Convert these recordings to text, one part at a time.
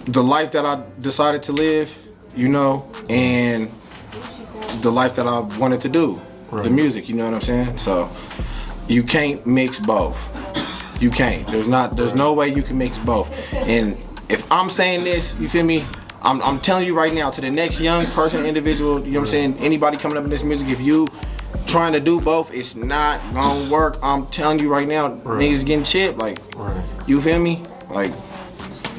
the life that I decided to live, you know, and the life that I wanted to do, the music, you know what I'm saying? So you can't mix both. You can't. There's no way you can mix both. And if I'm saying this, you feel me? I'm telling you right now, to the next young person, individual, you know what I'm saying? Anybody coming up in this music, if you trying to do both, it's not gonna work. I'm telling you right now, niggas getting chipped. Like, you feel me? Like,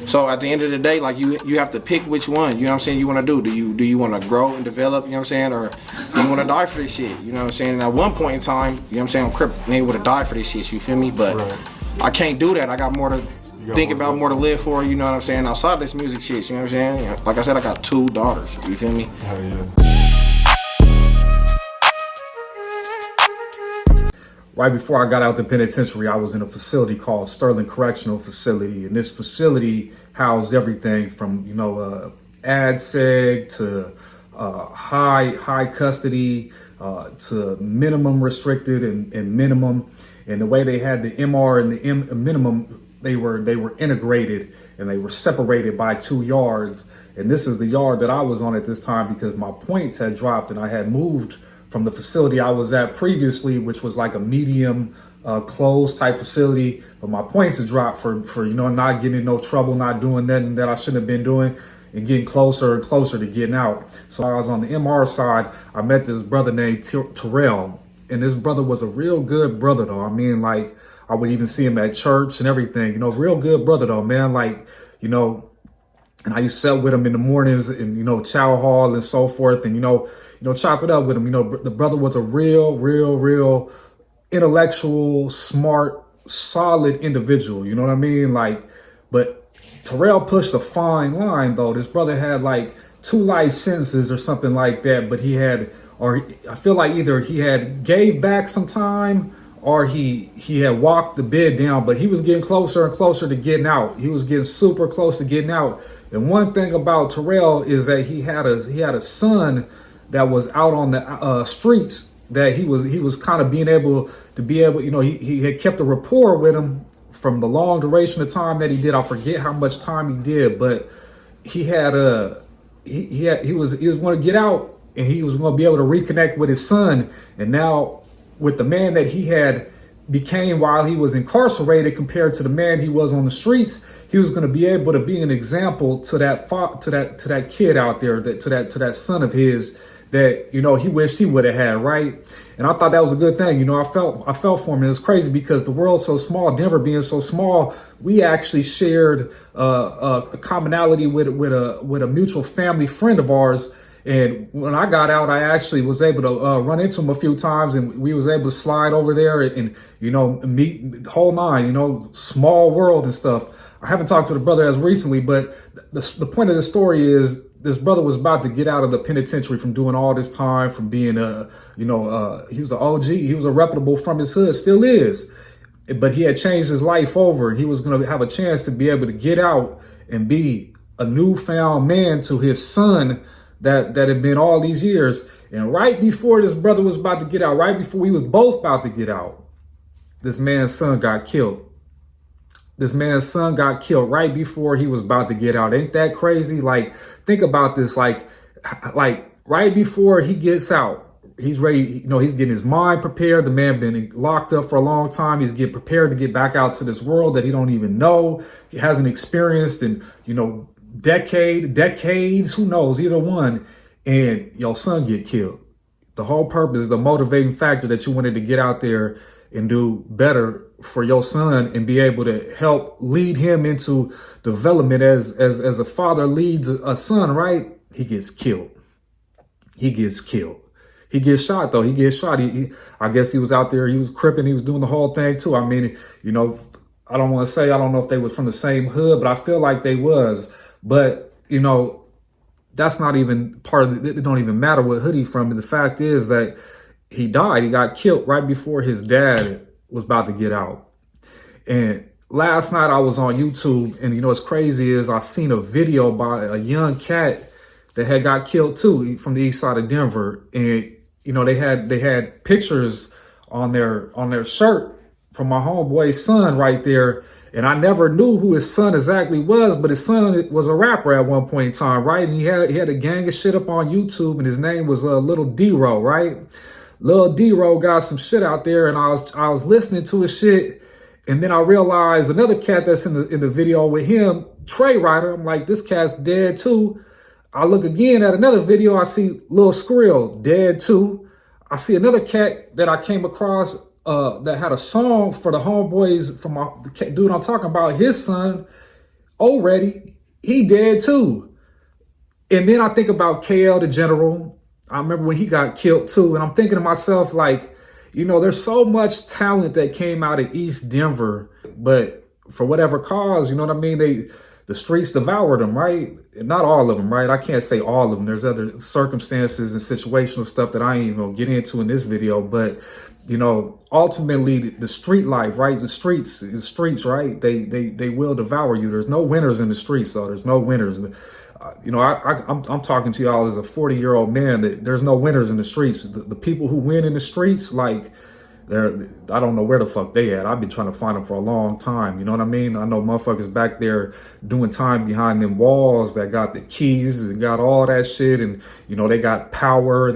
so at the end of the day, like you have to pick which one, you know what I'm saying, you want to do. Do you want to grow and develop, you know what I'm saying, or do you want to die for this shit, you know what I'm saying? And at one point in time, you know what I'm saying, I'm crip, nigga would have died for this shit, you feel me? But I can't do that. I got more to think about, more to live for, you know what I'm saying, outside of this music shit, you know what I'm saying? Like I said, I got 2 daughters, you feel me? Hell yeah. Right before I got out the penitentiary, I was in a facility called Sterling Correctional Facility, and this facility housed everything from, you know, ad seg to high custody to minimum restricted and minimum. And the way they had the MR and the minimum, they were integrated and they were separated by 2 yards. And this is the yard that I was on at this time because my points had dropped and I had moved from the facility I was at previously, which was like a medium closed type facility. But my points had dropped for you know, not getting in no trouble, not doing nothing that I shouldn't have been doing, and getting closer and closer to getting out. So I was on the MR side. I met this brother named Terrell. And this brother was a real good brother though. I mean, like, I would even see him at church and everything, you know, real good brother though, man. Like, you know, and I used to sit with him in the mornings and, you know, chow hall and so forth, and, you know, chop it up with him. You know, the brother was a real intellectual, smart, solid individual. You know what I mean? Like, but Terrell pushed a fine line though. This brother had like 2 life sentences or something like that, but he had, or I feel like either he had gave back some time or he had walked the bid down, but he was getting closer and closer to getting out. He was getting super close to getting out. And one thing about Terrell is that he had a son that was out on the streets, that he was kind of being able, you know, he had kept a rapport with him from the long duration of time that he did. I forget how much time he did, but he had he was going to get out and he was going to be able to reconnect with his son. And now with the man that he had became while he was incarcerated compared to the man he was on the streets, he was going to be able to be an example to that kid out there, to that son of his that, you know, he wished he would have had, right? And I thought that was a good thing. You know, I felt for him. It was crazy because the world's so small, Denver being so small, we actually shared a commonality with a mutual family friend of ours. And when I got out, I actually was able to run into him a few times, and we was able to slide over there and, you know, meet the whole nine, you know, small world and stuff. I haven't talked to the brother as recently, but the point of the story is this brother was about to get out of the penitentiary from doing all this time, from being he was an OG, he was a reputable from his hood, still is, but he had changed his life over, and he was going to have a chance to be able to get out and be a newfound man to his son that had been all these years. And right before this brother was about to get out, right before we was both about to get out, this man's son got killed. This man's son got killed right before he was about to get out. Ain't that crazy? Like, think about this. Like right before he gets out, he's ready. You know, he's getting his mind prepared. The man been locked up for a long time. He's getting prepared to get back out to this world that he don't even know. He hasn't experienced in, you know, decades, who knows, either one. And your son get killed. The whole purpose, the motivating factor that you wanted to get out there and do better for your son and be able to help lead him into development as a father leads a son, right? He gets killed. He gets killed. He gets shot though. He gets shot. I guess he was out there. He was cripping. He was doing the whole thing too. I mean, you know, I don't want to say, I don't know if they was from the same hood, but I feel like they was. But, you know, that's not even part of it. It don't even matter what hood he from. And the fact is that he died. He got killed right before his dad was about to get out. And last night I was on YouTube, and you know what's crazy is I seen a video by a young cat that had got killed too, from the east side of Denver. And you know, they had pictures on their shirt from my homeboy's son right there. And I never knew who his son exactly was, but his son was a rapper at one point in time, right? And he had a gang of shit up on YouTube, and his name was Little D-Ro, right? Lil D-Ro got some shit out there, and I was listening to his shit, and then I realized another cat that's in the video with him, Trey Rider. I'm like, this cat's dead too. I look again at another video, I see Lil Scrill dead too. I see another cat that I came across that had a song for the homeboys from the dude I'm talking about, his son, already, he dead too. And then I think about KL the General. I remember when he got killed too. And I'm thinking to myself, like, you know, there's so much talent that came out of East Denver, but for whatever cause, you know what I mean? The streets devoured them, right? Not all of them, right? I can't say all of them. There's other circumstances and situational stuff that I ain't even gonna get into in this video, but you know, ultimately the street life, right? The streets, right? They will devour you. There's no winners in the streets, so there's no winners. You know, I'm talking to y'all as a 40-year-old man that there's no winners in the streets. The people who win in the streets, like, I don't know where the fuck they at. I've been trying to find them for a long time. You know what I mean? I know motherfuckers back there doing time behind them walls that got the keys and got all that shit. And, you know, they got power.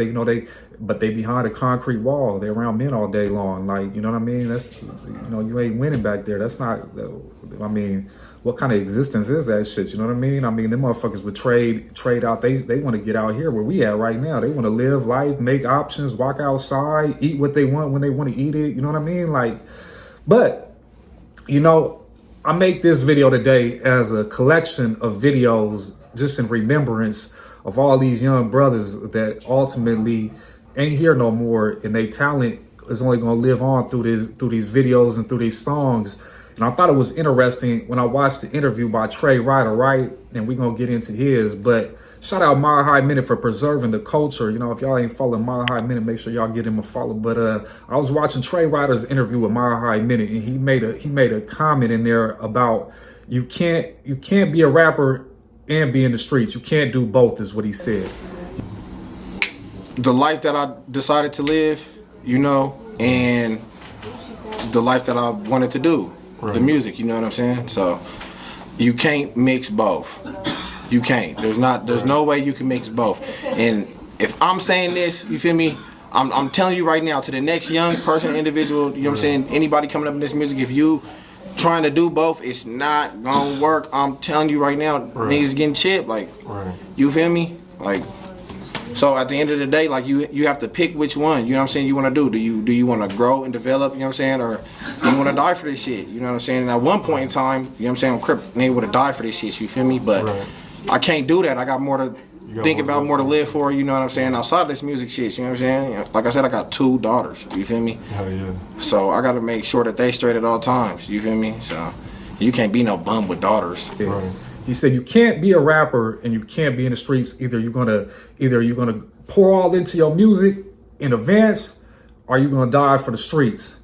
But they behind a concrete wall. They around men all day long. Like, you know what I mean? That's, you know, you ain't winning back there. That's not, I mean, what kind of existence is that shit? You know what I mean? I mean, them motherfuckers would trade out. They want to get out here where we at right now. They want to live life, make options, walk outside, eat what they want when they want to eat it. You know what I mean? Like, but, you know, I make this video today as a collection of videos just in remembrance of all these young brothers that ultimately ain't here no more, and they talent is only going to live on through these videos and through these songs. And I thought it was interesting when I watched the interview by Trey Rider, right? And we're going to get into his, but shout out Mile High Minute for preserving the culture. You know, if y'all ain't following Mile High Minute, make sure y'all get him a follow. But I was watching Trey Rider's interview with Mile High Minute, and he made a comment in there about you can't be a rapper and be in the streets. You can't do both, is what he said. The life that I decided to live, you know, and the life that I wanted to do, right. The music, you know what I'm saying? So you can't mix both. You can't. There's no way you can mix both. And if I'm saying this, you feel me? I'm telling you right now, to the next young person, individual, you know what I'm saying? Anybody coming up in this music, if you trying to do both, it's not gonna work. I'm telling you right now, right. Niggas getting chipped, like, right. You feel me? Like, so at the end of the day, like, you have to pick which one, you know what I'm saying, you want to do. Do you want to grow and develop, you know what I'm saying, or do you want to die for this shit, you know what I'm saying? And at one point in time, you know what I'm saying, I'm crip, nigga would have died for this shit, you feel me? But right. I can't do that. I got more to think about, more to live for, you know what I'm saying, outside this music shit, you know what I'm saying? Like I said, I got 2 daughters, you feel me? Hell yeah. So I got to make sure that they straight at all times, you feel me? So you can't be no bum with daughters. Right. He said you can't be a rapper and you can't be in the streets. Either you're gonna pour all into your music in advance, or you're gonna die for the streets.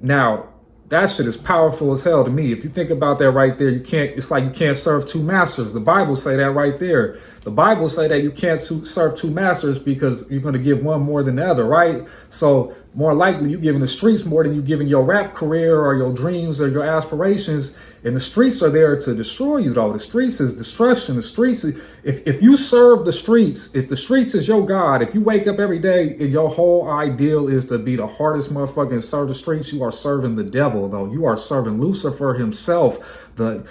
Now, that shit is powerful as hell to me. If you think about that right there, it's like you can't serve 2 masters. The Bible say that right there. The Bible say that you can't serve 2 masters because you're going to give one more than the other, right? So more likely you giving the streets more than you giving your rap career or your dreams or your aspirations. And the streets are there to destroy you, though. The streets is destruction. The streets, if you serve the streets, if the streets is your God, if you wake up every day and your whole ideal is to be the hardest motherfucker and serve the streets, you are serving the devil, though. You are serving Lucifer himself.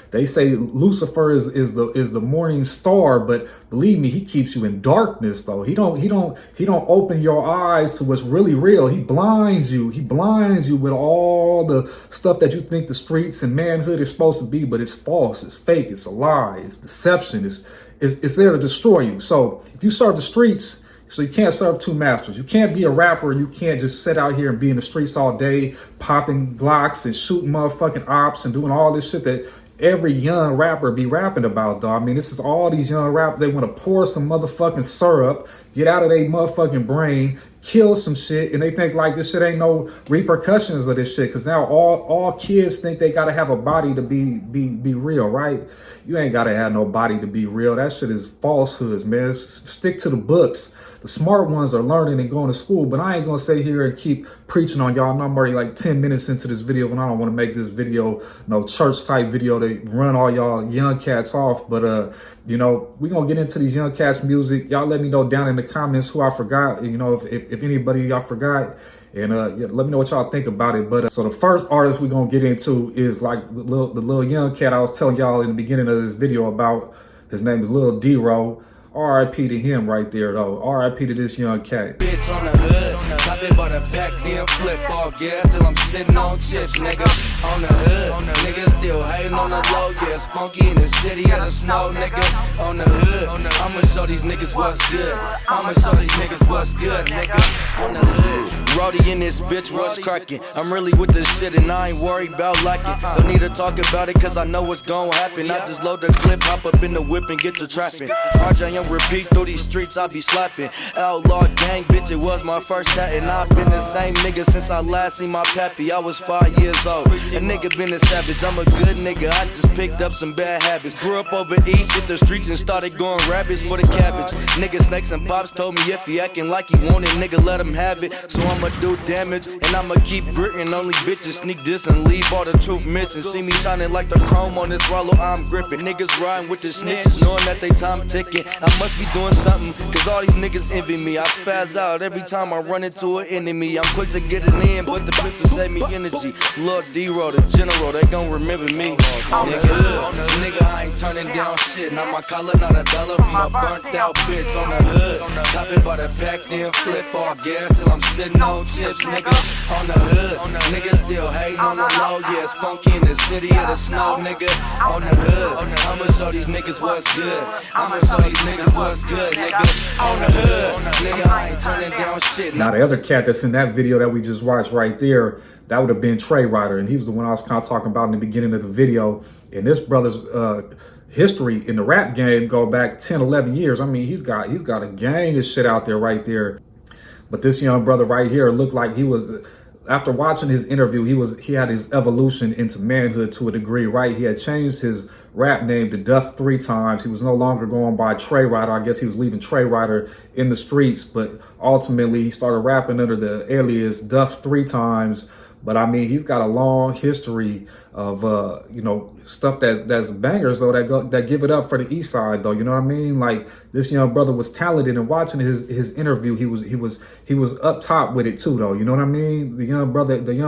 They say Lucifer is the morning star, but believe me, he keeps you in darkness, though. He don't open your eyes to what's really real. He blinds you. He blinds you with all the stuff that you think the streets and manhood is supposed to be, but it's false, it's fake, it's a lie, it's deception, it's there to destroy you. So if you serve the streets, so you can't serve 2 masters. You can't be a rapper and you can't just sit out here and be in the streets all day, popping Glocks and shooting motherfucking ops and doing all this shit that every young rapper be rapping about, though. I mean, this is all these young rappers. They want to pour some motherfucking syrup, get out of their motherfucking brain, kill some shit, and they think like this shit ain't no repercussions of this shit. Because now all kids think they gotta have a body to be real, right? You ain't gotta have no body to be real. That shit is falsehoods, man. Stick to the books. The smart ones are learning and going to school, but I ain't gonna sit here and keep preaching on y'all. I'm already like 10 minutes into this video, and I don't want to make this video no church type video to run all y'all young cats off. But you know, we gonna get into these young cats music. Y'all let me know down in the comments who I forgot. You know, if anybody y'all forgot. And yeah, let me know what y'all think about it. But so the first artist we're gonna get into is like the little young cat I was telling y'all in the beginning of this video about. His name is Lil D-Ro. R.I.P. to him right there, though. R.I.P. to this young cat. Bitch on the hood, top it by the back, then flip off, yeah, till I'm sitting on chips, nigga. On the hood, niggas still hating on the low, yeah, it's funky in the city of the snow, nigga. On the hood, I'ma show these niggas what's good. I'ma show these niggas what's good, nigga. On the hood. Rowdy in this bitch, what's cracking? I'm really with this shit and I ain't worried about lacking. Don't need to talk about it cause I know what's gon' happen. I just load the clip, hop up in the whip and get to trapping. RJ on repeat through these streets, I be slapping. Outlaw gang, bitch, it was my first tat. And I've been the same nigga since I last seen my pappy. I was 5 years old. A nigga been a savage, I'm a good nigga. I just picked up some bad habits. Grew up over east, hit the streets and started going rabbits for the cabbage. Nigga Snakes and Pops told me if he acting like he want it, nigga let him have it. So I'ma do damage and I'ma keep gritting. Only bitches sneak this and leave all the truth missing. See me shining like the chrome on this Rollo, I'm gripping. Niggas riding with the snitches, knowing that they time ticking. I must be doing something, cause all these niggas envy me. I spaz out every time I run into an enemy. I'm quick to get it in, but the bitch to save me energy. Lil D-Ro, the general, they gon' remember me. Nigga, I ain't turning down shit. Not my collar, not a dollar from a burnt out bitch. On the hood, top it by the pack, then flip off gas till I'm sitting on chips, nigga. On the hood, niggas still hating on the low. Yeah, it's funky in the city of the snow, nigga. On the hood, I'ma show these niggas what's good. I'ma show these niggas what's good, nigga. On the hood, nigga, I ain't turning down shit. Now the other cat that's in that video that we just watched right there, that would have been Trey Rider, and he was the one I was kind of talking about in the beginning of the video. And this brother's history in the rap game go back 10, 11 years. I mean, he's got a gang of shit out there right there. But this young brother right here looked like he was, after watching his interview, he had his evolution into manhood to a degree, right? He had changed his rap name to Duff 3 times. He was no longer going by Trey Rider. I guess he was leaving Trey Rider in the streets, but ultimately he started rapping under the alias Duff 3 times. But I mean, he's got a long history of, you know, stuff that's bangers though, that give it up for the East Side though. You know what I mean? Like this young brother was talented, and watching his interview, he was up top with it too though. You know what I mean? The young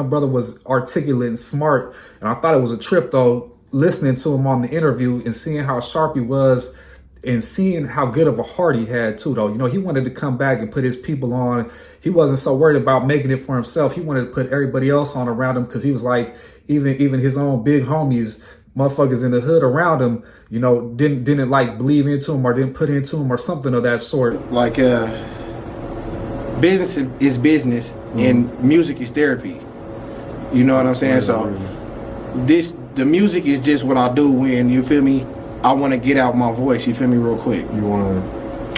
brother was articulate and smart, and I thought it was a trip though, listening to him on the interview and seeing how sharp he was. And seeing how good of a heart he had too, though. You know, he wanted to come back and put his people on. He wasn't so worried about making it for himself. He wanted to put everybody else on around him, because he was like, even his own big homies, motherfuckers in the hood around him, you know, didn't like believe into him or didn't put into him or something of that sort. Like business is business, and music is therapy. You know what I'm saying? So the music is just what I do when, you feel me, I want to get out my voice, you feel me, real quick.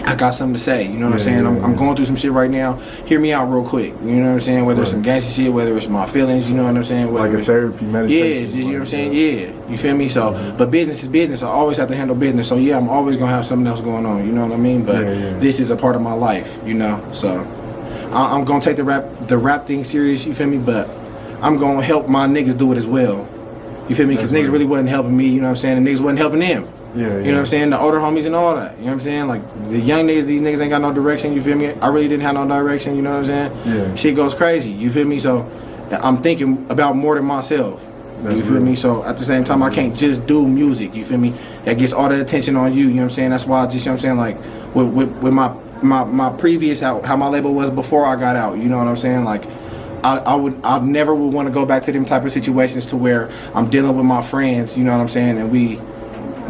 I got something to say, you know what I'm saying? I'm going through some shit right now. Hear me out real quick, you know what I'm saying? Whether it's some gangster shit, whether it's my feelings, you know what I'm saying? Whether like a therapy, meditation. Yeah, just, you know what I'm saying? Yeah, you feel me? So, but business is business. I always have to handle business. So yeah, I'm always going to have something else going on, you know what I mean? But this is a part of my life, you know? So I'm going to take the rap thing serious, you feel me? But I'm going to help my niggas do it as well. You feel me? Because niggas really wasn't helping me, you know what I'm saying? And niggas wasn't helping them. You know what I'm saying? The older homies and all that. You know what I'm saying? Like the young niggas, these niggas ain't got no direction, you feel me? I really didn't have no direction, you know what I'm saying? Shit goes crazy, you feel me? So I'm thinking about more than myself. You feel me? So at the same time, I can't just do music, you feel me? That gets all the attention on you know what I'm saying? That's why I just, you know what I'm saying? Like with my previous, how my label was before I got out, you know what I'm saying? Like I never would want to go back to them type of situations to where I'm dealing with my friends, you know what I'm saying? And we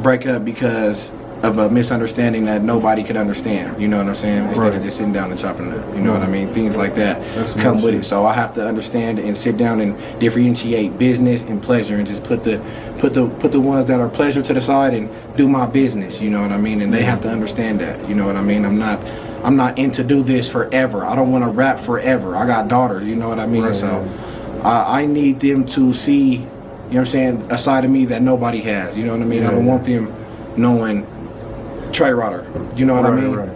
break up because of a misunderstanding that nobody could understand, you know what I'm saying? Instead of just sitting down and chopping it up, you know what I mean? Things like that come with it. So I have to understand and sit down and differentiate business and pleasure, and just put the ones that are pleasure to the side and do my business, you know what I mean? And they have to understand that, you know what I mean? I'm I'm not into do this forever. I don't want to rap forever. I got daughters, you know what I mean? Right. So I need them to see, you know what I'm saying, a side of me that nobody has, you know what I mean? Yeah. I don't want them knowing Trey Rider, you know what I mean? Right.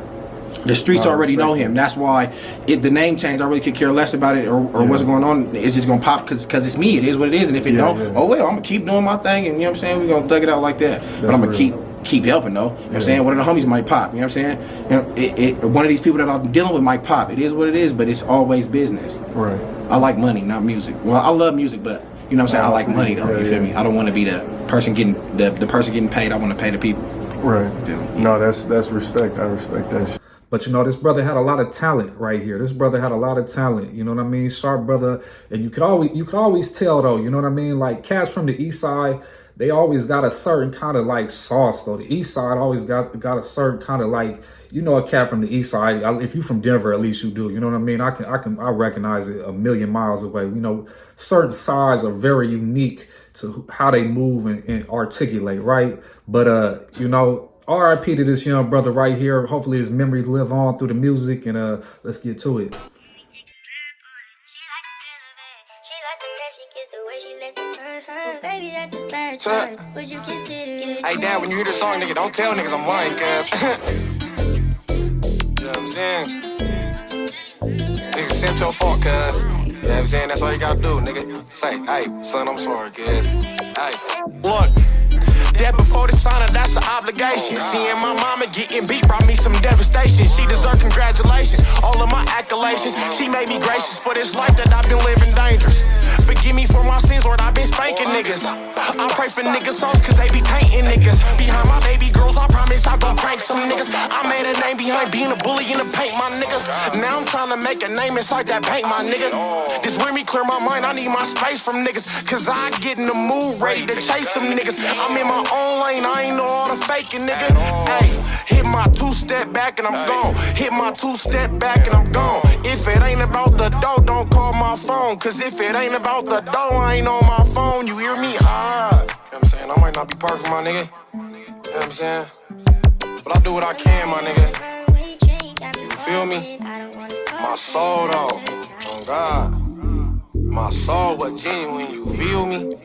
The streets already know him. That's why the name change, I really could care less about it or what's going on. It's just going to pop because it's me. It is what it is. And if it don't, oh, well, I'm going to keep doing my thing. And you know what I'm saying? We're going to thug it out like that. But I'm going to keep helping, though. You know what I'm saying? One of the homies might pop. You know what I'm saying? You know, one of these people that I'm dealing with might pop. It is what it is, but it's always business. Right. I like money, not music. Well, I love music, but you know what I'm saying? I like money, though. You feel me? I don't want to be the person getting the person getting paid. I want to pay the people. Right. No, that's respect. I respect that shit. But, you know, this brother had a lot of talent right here. This brother had a lot of talent, you know what I mean? Sharp brother. And you could always tell, though, you know what I mean? Like, cats from the east side, they always got a certain kind of, like, sauce, though. The east side always got a certain kind of, like, you know, a cat from the east side. If you from Denver, at least you do. You know what I mean? I recognize it a million miles away. You know, certain sides are very unique to how they move and articulate, right? But, you know, R.I.P. to this young brother right here. Hopefully his memory live on through the music, and let's get to it. Hey, Dad, when you hear this song, nigga, don't tell niggas I'm lying, cuz. You know what I'm saying? Nigga, simp your fault, cuz. You know what I'm saying? That's all you gotta do, nigga. Say, hey, son, I'm sorry, cuz. Hey, look. That before the sign, that's an obligation. Seeing my mama getting beat brought me some devastation. She deserves congratulations, all of my accolades. She made me gracious for this life that I've been living dangerous. Forgive me for my sins, Lord, I've been spanking niggas. I pray for niggas' souls, cause they be tainting niggas. Behind my baby girls, I promise I gon' prank some niggas. I made a name behind being a bully in the paint, my nigga. Now I'm trying to make a name inside that bank, my nigga. Just let me clear my mind, I need my space from niggas. Cause I get in the mood, ready to chase some niggas. I'm in my own lane, I ain't know all the faking, nigga. Hey, hit my two-step back and I'm gone. Hit my two-step back and I'm gone. If it ain't about the dough, don't call my phone. Cause if it ain't about the dough, I ain't on my phone. You hear me? You know what I'm saying? I might not be perfect, my nigga. You know what I'm saying? But I do what I can, my nigga. You feel me? My soul, though. Oh, God. My soul was genuine, you feel me?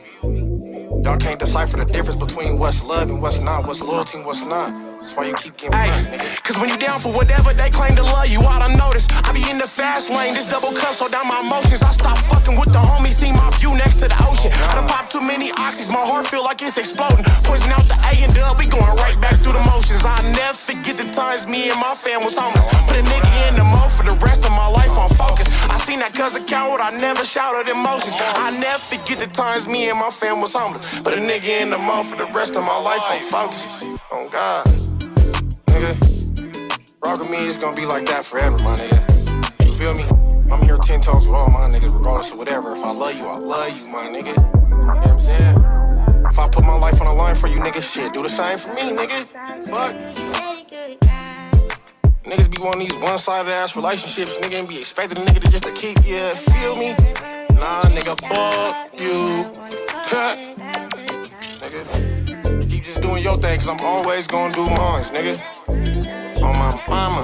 Y'all can't decipher the difference between what's love and what's not, what's loyalty and what's not. That's why you keep getting back, nigga. Cause when you down for whatever they claim to love you, I done noticed. I be in the fast lane, this double cup so down my emotions. I stop fucking with the homies, see my view next to the ocean. I done popped too many oxys, my heart feel like it's exploding. Poison out the A and dub, we going right back through the motions. I never forget the times me and my fam was homeless. Put a nigga in the mode for the rest of my life on focus. I seen that cuz a coward, I never shouted emotions. I never forget the times me and my fam was homeless. Put a nigga in the mode for the rest of my life on focus. Oh God. Nigga, rock with me, it's gonna be like that forever, my nigga. You feel me? I'm here 10 toes with all my niggas, regardless of whatever. If I love you, my nigga. You know what I'm saying? If I put my life on the line for you, nigga, shit, do the same for me, nigga. Fuck. Niggas be wanting these one-sided ass relationships, nigga, and be expecting a nigga to just to keep you, feel me? Nah, nigga, fuck you. Nigga, keep just doing your thing, cause I'm always gonna do mine, nigga. On my mama.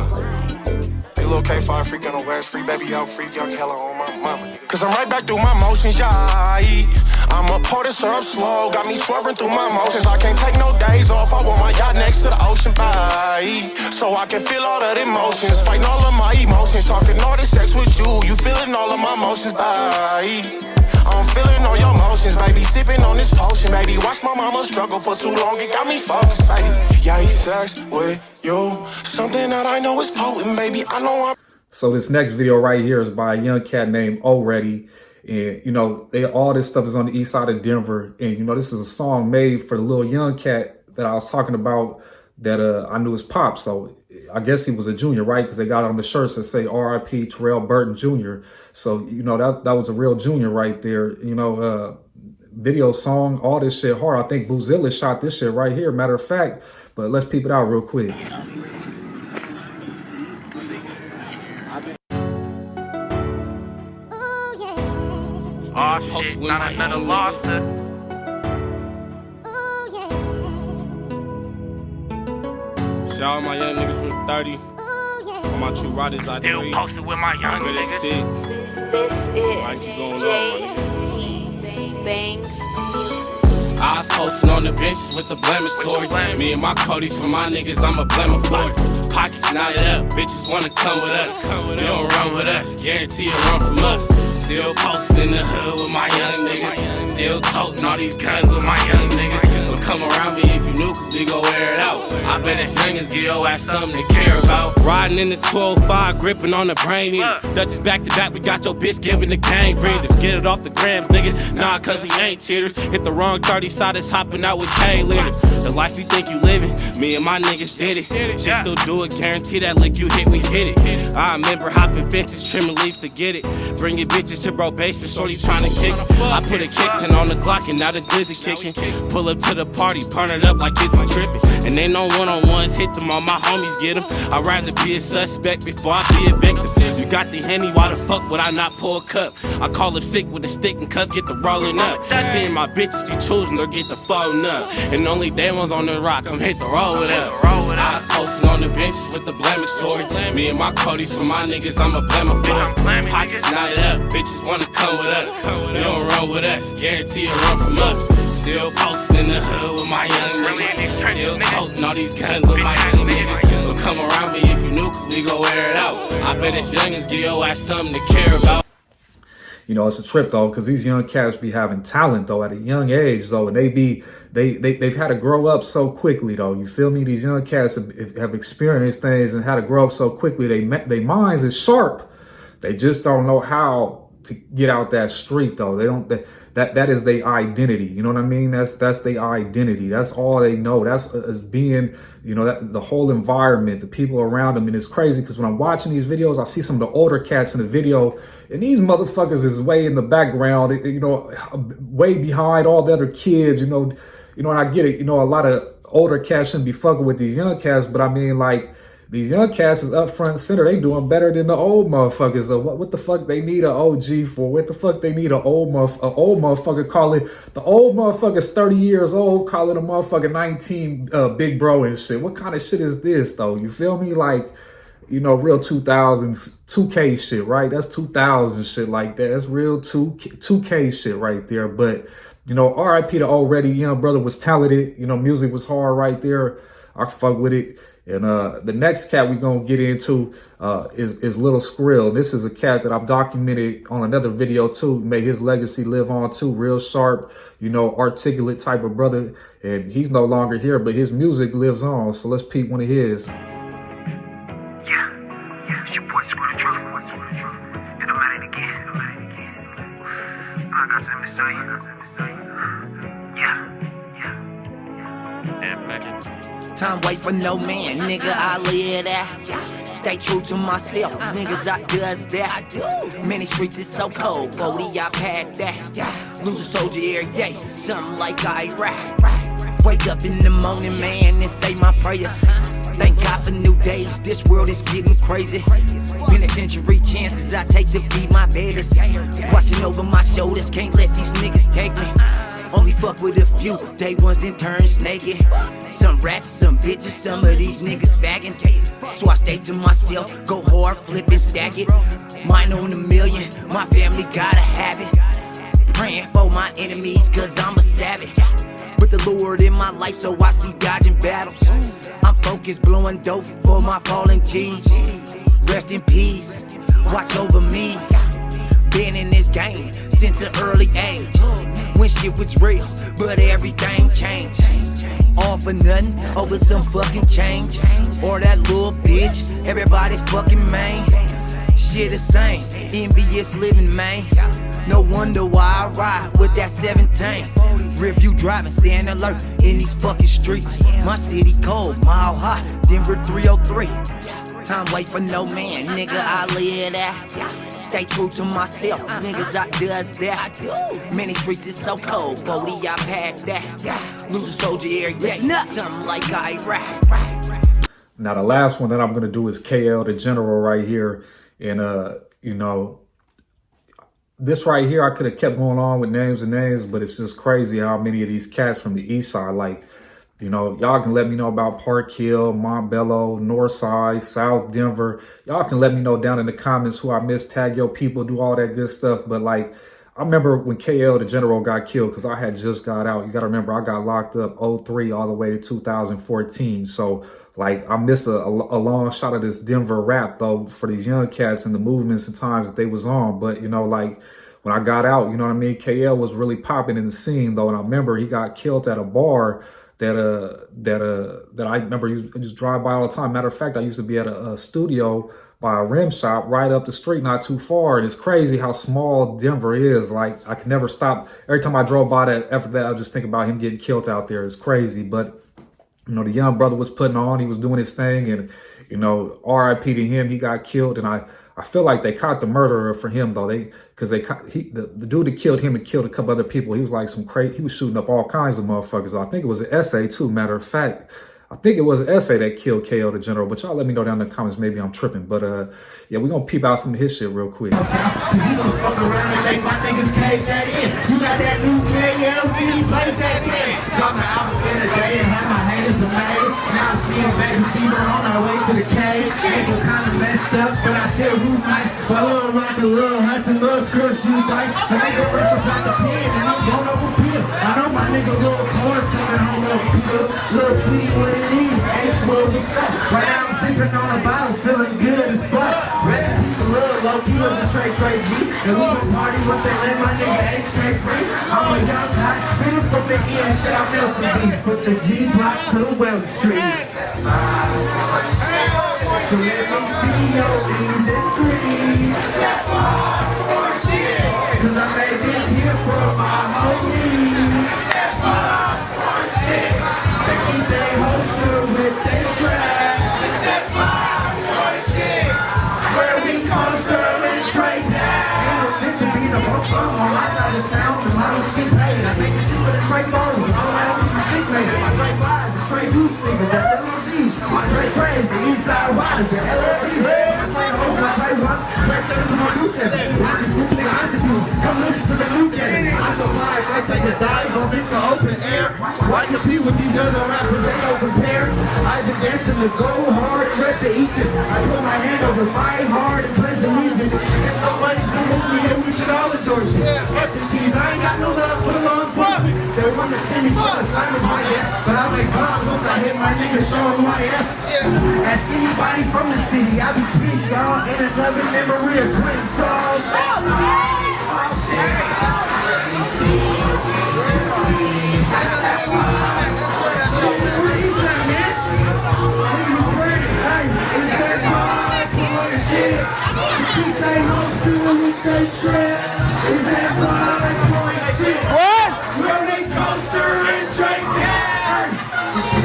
Free little K5, freak on the west, free baby out, free young hella on my mama, nigga. Cause I'm right back through my motions, yeah. I'm a pour this syrup slow, got me swerving through my motions. I can't take no days off, I want my yacht next to the ocean, bye. So I can feel all of the emotions, fighting all of my emotions. Talking all this sex with you feeling all of my emotions, bye. I'm feeling all your emotions, baby. Sipping on this potion, baby. Watch my mama struggle for too long. It got me focused, baby. Yeah, he sex with you. Something that I know is potent, baby. I know I'm... So this next video right here is by a young cat named Already. And, you know, all this stuff is on the east side of Denver. And, you know, this is a song made for the little young cat that I was talking about that I knew his pop. So I guess he was a junior, right? Because they got on the shirts that say R.I.P. Terrell Burton Jr. So, you know, that was a real junior right there. You know, video, song, all this shit hard. I think Boozilla shot this shit right here, matter of fact. But let's peep it out real quick. Oh shit, not another loss. Shout out my young niggas from the 30. All my true riders I Still agree. posted with my young But niggas. that's it. This What's going is on, my JP Banks. I was posting on the benches with the blamatory. Me and my Codys for my niggas, I'm a blamer for it. Pockets knotted up, bitches wanna come with us. You don't run with us, guarantee you run from us. Still posting in the hood with my young niggas. Still toting all these guns with my young niggas. But come around me if you new, cause we gon' wear it out. I bet as youngins give your ass something to care about. Riding in the 205, gripping on the brain eater. Dutchess back to back, we got your bitch giving the gang breathers. Get it off the grams, nigga. Nah, cause he ain't cheaters. Hit the wrong 30 side, is hopping out with K leaders. The life you think you living, me and my niggas did it. Shit still do it, guarantee that lick you hit, we hit it. I remember hopping fences, trimming leaves to get it. Bringing bitches to bro basement, shorty trying to kick it. I put a kickstand on the Glock and now the glizzy kicking. Pull up to the party, burn it up like it's my tripping. And ain't no one-on-ones, hit them, all my homies get them. I'd rather be a suspect before I be a victim. You got the Henny, why the fuck would I not pour a cup? I call up sick with a stick and cuz get the rolling up. Seeing my bitches, she choosing or get the phone up. And only day ones on the rock, come hit the roll with up. I was posting on the benches with the blamatory. Me and my Codys for my niggas, I'm a blamer for it. Pockets knotted up, bitches wanna come with us. You don't run with us, guarantee you run from us. Still posting in the hood with my young niggas. Still toting all these guns with my young niggas. But come around me if you new, cause we gon' wear it out. I bet as youngins give your ass something to care about. You know, it's a trip though, because these young cats be having talent though at a young age though, and they've had to grow up so quickly though. You feel me? These young cats have experienced things and had to grow up so quickly. They minds is sharp. They just don't know how to get out that street though. That is their identity. You know what I mean? That's their identity. That's all they know. That's as being, you know, that the whole environment, the people around them. And it's crazy because when I'm watching these videos, I see some of the older cats in the video, and these motherfuckers is way in the background, you know, way behind all the other kids, you know, and I get it. You know, a lot of older cats shouldn't be fucking with these young cats, but I mean, like, these young cats is up front and center. They doing better than the old motherfuckers. So what the fuck they need an OG for? What the fuck they need an old motherfucker calling the old motherfucker's 30 years old, calling a motherfucker 19 big bro and shit. What kind of shit is this though? You feel me? Like, you know, real 2000s 2K shit, right? That's 2000 shit like that. That's real 2K shit right there. But, you know, RIP to already young brother was talented. You know, music was hard right there. I fuck with it. And the next cat we're going to get into is Little Scrill. This is a cat that I've documented on another video too. May his legacy live on too. Real sharp, you know, articulate type of brother. And he's no longer here, but his music lives on. So let's peep one of his. Yeah, it's your boy Scrill the Truth. And I'm at it again. I got something to say. Yeah. Time wait for no man, nigga, I live that. Stay true to myself, niggas, I does that. Many streets is so cold, 40 I pack that. Lose a soldier every day, something like Iraq. Wake up in the morning, man, and say my prayers. Thank God for new days, this world is getting crazy. Penitentiary chances I take to feed my babies. Watching over my shoulders, can't let these niggas take me. Only fuck with a few, day ones then turn snaky. Some rats, some bitches, some of these niggas bagging. So I stay to myself, go hard, flip and stack it. Mine on a million, my family gotta have it. Praying for my enemies, cause I'm a savage. Put the Lord in my life so I see dodging battles. I'm focused, blowing dope for my fallen G's. Rest in peace, watch over me. Been in this game since an early age. When shit was real, but everything changed. All for nothing, over some fucking change. Or that little bitch, everybody fucking main. Shit the same, envious living, man. No wonder why I ride with that 17. Review driving, stand alert in these fucking streets. My city cold, mile high, Denver 303. Time wait for no man, nigga, I live that. Stay true to myself, niggas, I does that. Many streets is so cold, 40 I pack that. Lose a soldier every day, something like Iraq. Now the last one that I'm gonna do is KL the General right here. And you know, this right here, I could have kept going on with names and names, but it's just crazy how many of these cats from the east side, like You know, y'all can let me know about Park Hill, Montbello, Northside, South Denver. Y'all can let me know down in the comments who I missed, tag your people, do all that good stuff. But like, I remember when KL, the general, got killed because I had just got out. You got to remember, I got locked up 03 all the way to 2014. So like, I missed a long shot of this Denver rap though for these young cats and the movements and times that they was on. But you know, like when I got out, you know what I mean? KL was really popping in the scene though. And I remember he got killed at a bar that I remember you just drive by all the time. Matter of fact, I used to be at a studio by a rim shop right up the street, not too far. And it's crazy how small Denver is. Like I could never stop. Every time I drove by that, after that, I just think about him getting killed out there. It's crazy. But you know, the young brother was putting on, he was doing his thing, and you know, RIP to him, he got killed. And I feel like they caught the murderer for him though. The dude that killed him and killed a couple other people. He was like he was shooting up all kinds of motherfuckers. I think it was an essay too, matter of fact. I think it was an essay that killed KO the general, but y'all let me know down in the comments, maybe I'm tripping. But yeah, we're gonna peep out some of his shit real quick. You gon' fuck around and make my niggas cave that in. You got that new KLC, place that in. Drop my album in a day and have my haters amazed. Now I'm seeing baby fever on our way to the cave. Ankle kinda messed up, but I still root nice. But little rock a little hustle, little Scrill shoot dice. The nigga rip about the pen and I'm going over peel. I know my nigga little Corn coming home over peel. Little P what it is, ain't what we say. Right now I'm sipping on a bottle, feeling good as fuck. Rest in peace, little low key was a Trey G. And we would party with they let my nigga HK free. I'm a young hot spitter from the end, shit I'm melting deep. Put the G block to the Well Street. So let me see your E's and threes. Cause I made this here for my homies. They keep their holster with their trap. Where we come Sterling trade now. Ain't no fit to be the most fun on my side of town. The models get paid. I make it shit with a Trey Bone. All I own is a sick lady. My Trey Flies, the Trey Goose niggas. That's LOD. My Trey Trays, the Eastside Riders, the LOD. My Trey Hoes, my Trey Rocks. Trey Steppers to my new test. I just do nigga, I just do. Come listen to the new game. I go live, I take a dive, go into open air. Why compete with these other rappers? They don't compare. I been dancing to go hard, rep the Egypt. I put my hand over my heart and play the music. If somebody's a movie, then we should all adore shit. FTs, I ain't got no love for the law enforcement. They want to send me to the slime is my ass, but I make bombs once I hit my nigga, show them who I am. Ask anybody from the city, I be sweet, y'all. In another memory of Twin Sauce.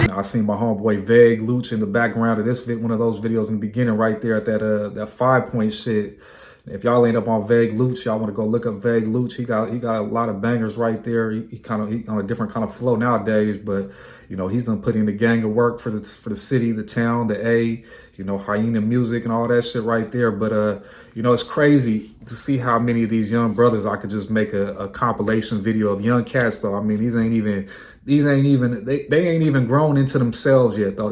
I seen my homeboy Vague Luch in the background of this one of those videos in the beginning right there at that 5 point shit. If y'all ain't up on Vague Luch, y'all want to go look up Vague Luch. He got a lot of bangers right there. He on a different kind of flow nowadays, but you know, he's done put in the gang of work for the city, the town, the A, you know, Hyena Music and all that shit right there. But you know, it's crazy to see how many of these young brothers I could just make a compilation video of young cats though. I mean, they ain't even grown into themselves yet though.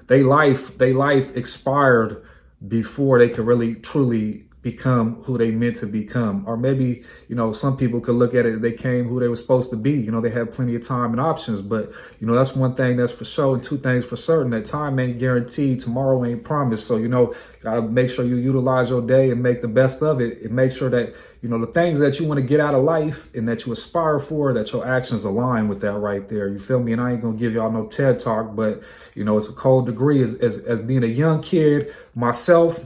They life expired before they could really truly become who they meant to become. Or maybe, you know, some people could look at it, they came who they were supposed to be. You know, they had plenty of time and options, but you know, that's one thing that's for sure, and two things for certain, that time ain't guaranteed, tomorrow ain't promised. So, you know, gotta make sure you utilize your day and make the best of it, and make sure that, you know, the things that you want to get out of life and that you aspire for, that your actions align with that right there. You feel me? And I ain't gonna give y'all no TED talk, but you know, it's a cold degree as being a young kid myself,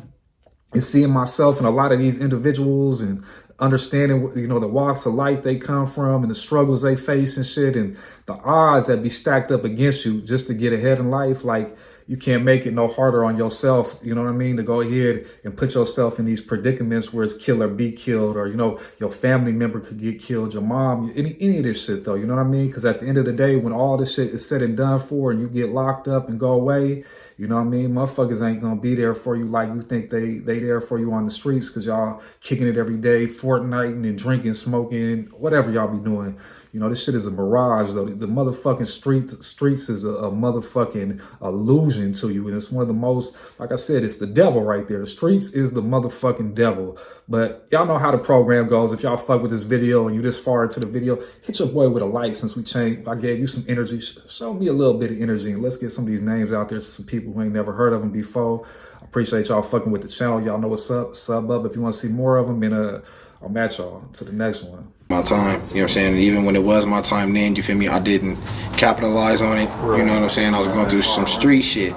and seeing myself in a lot of these individuals and understanding, you know, the walks of life they come from and the struggles they face and shit, and the odds that be stacked up against you just to get ahead in life. Like, you can't make it no harder on yourself, you know what I mean, to go ahead and put yourself in these predicaments where it's kill or be killed, or, you know, your family member could get killed, your mom, any of this shit though, you know what I mean? Because at the end of the day, when all this shit is said and done for and you get locked up and go away, you know what I mean, motherfuckers ain't gonna be there for you like you think they there for you on the streets, because y'all kicking it every day, Fortniting and drinking, smoking, whatever y'all be doing. You know, this shit is a mirage, though. The motherfucking streets is a motherfucking illusion to you. And it's one of the most, like I said, it's the devil right there. The streets is the motherfucking devil. But y'all know how the program goes. If y'all fuck with this video and you this far into the video, hit your boy with a like since we changed. I gave you some energy. Show me a little bit of energy and let's get some of these names out there to some people who ain't never heard of them before. I appreciate y'all fucking with the channel. Y'all know what's up. Sub up if you want to see more of them. And I'll match y'all to the next one. My time, you know what I'm saying? And even when it was my time then, you feel me, I didn't capitalize on it. You know what I'm saying? I was going through some street shit.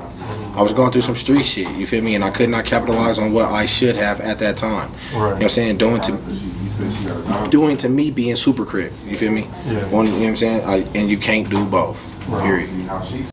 You feel me? And I could not capitalize on what I should have at that time. You know what I'm saying? Doing to me being super crip. You feel me? You know what I'm saying? And you can't do both. Period.